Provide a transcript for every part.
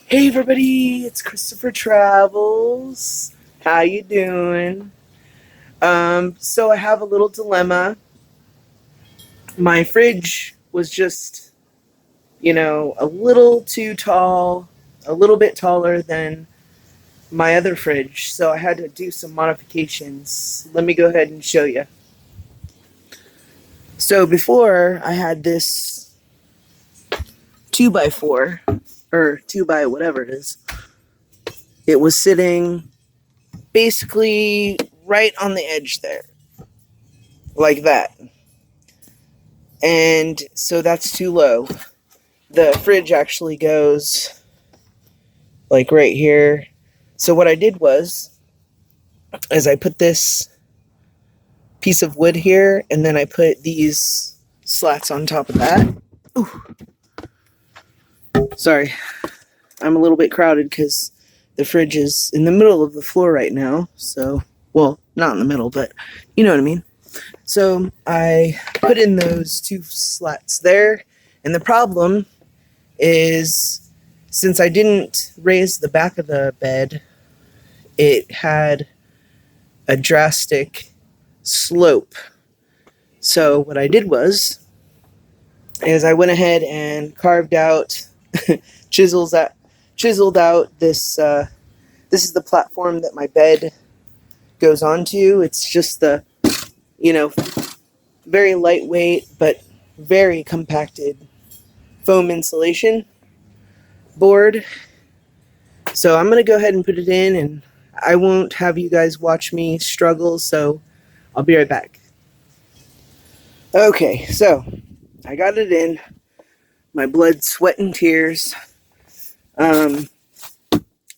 Hey everybody, it's Christopher Travels. How you doing? So I have a little dilemma. My fridge was just, a little too tall, a little bit taller than my other fridge, so I had to do some modifications. Let me go ahead and show you. So before I had this 2 by 4 or 2 by whatever it is. It was sitting basically right on the edge there, like that. And so that's too low. The fridge actually goes like right here. So what I did was, is I put this piece of wood here, and then I put these slats on top of that. Ooh. Sorry, I'm a little bit crowded because the fridge is in the middle of the floor right now. So, well, not in the middle, but you know what I mean. So I put in those two slats there, and the problem is, since I didn't raise the back of the bed, it had a drastic slope. So what I did was, is I went ahead and carved out, chiseled out this. This is the platform that my bed goes onto. It's just the, very lightweight but very compacted foam insulation board. So I'm going to go ahead and put it in, and I won't have you guys watch me struggle, so I'll be right back. Okay, so I got it in. My blood, sweat, and tears.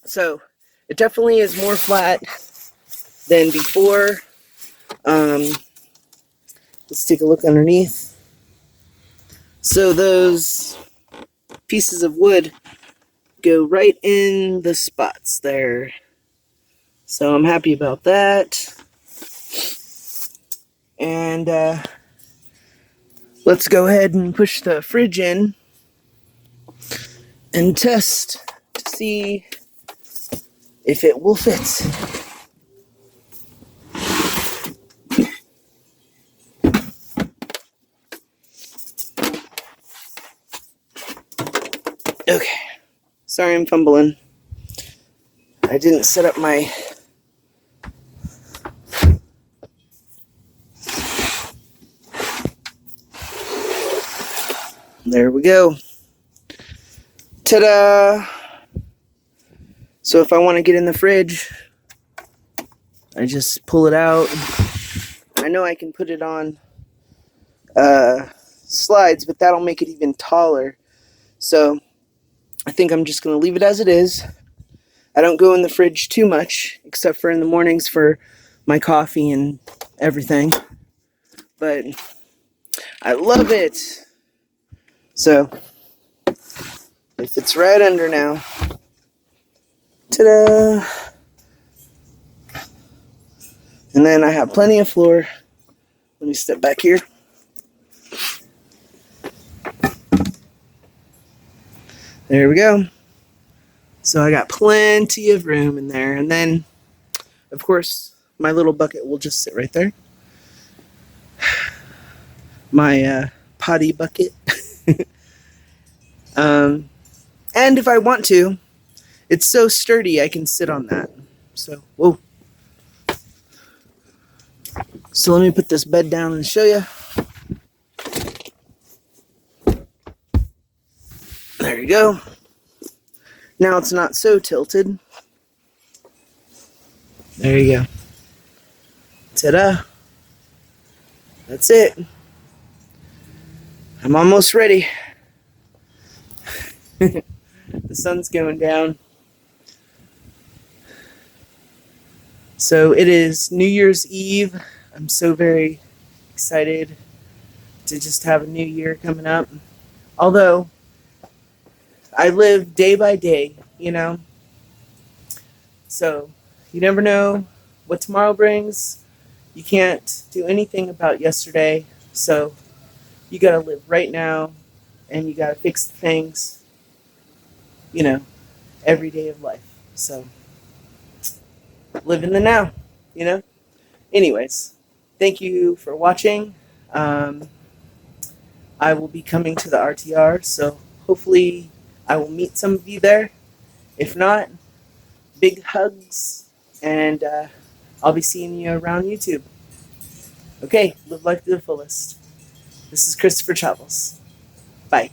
So it definitely is more flat than before. Let's take a look underneath. So those pieces of wood go right in the spots there. So I'm happy about that. And let's go ahead and push the fridge in and test to see if it will fit. Okay. Sorry I'm fumbling. I didn't set up my... There we go. Ta-da! So if I want to get in the fridge, I just pull it out. I know I can put it on slides, but that'll make it even taller. So I think I'm just going to leave it as it is. I don't go in the fridge too much, except for in the mornings for my coffee and everything. But I love it. So it fits right under now. Ta-da! And then I have plenty of floor. Let me step back here. There we go. So I got plenty of room in there. And then, of course, my little bucket will just sit right there. My potty bucket. And if I want to, it's so sturdy I can sit on that. So, whoa. So let me put this bed down and show you. There you go. Now it's not so tilted. There you go. Ta-da. That's it. I'm almost ready. The sun's going down. So it is New Year's Eve. I'm so very excited to just have a new year coming up. Although, I live day by day, So, you never know what tomorrow brings. You can't do anything about yesterday. So, you gotta live right now, and you gotta fix the things, every day of life. So, live in the now, you know? Anyways, thank you for watching. I will be coming to the RTR, so hopefully I will meet some of you there. If not, big hugs, and I'll be seeing you around YouTube. Okay, live life to the fullest. This is Christopher Chavez. Bye.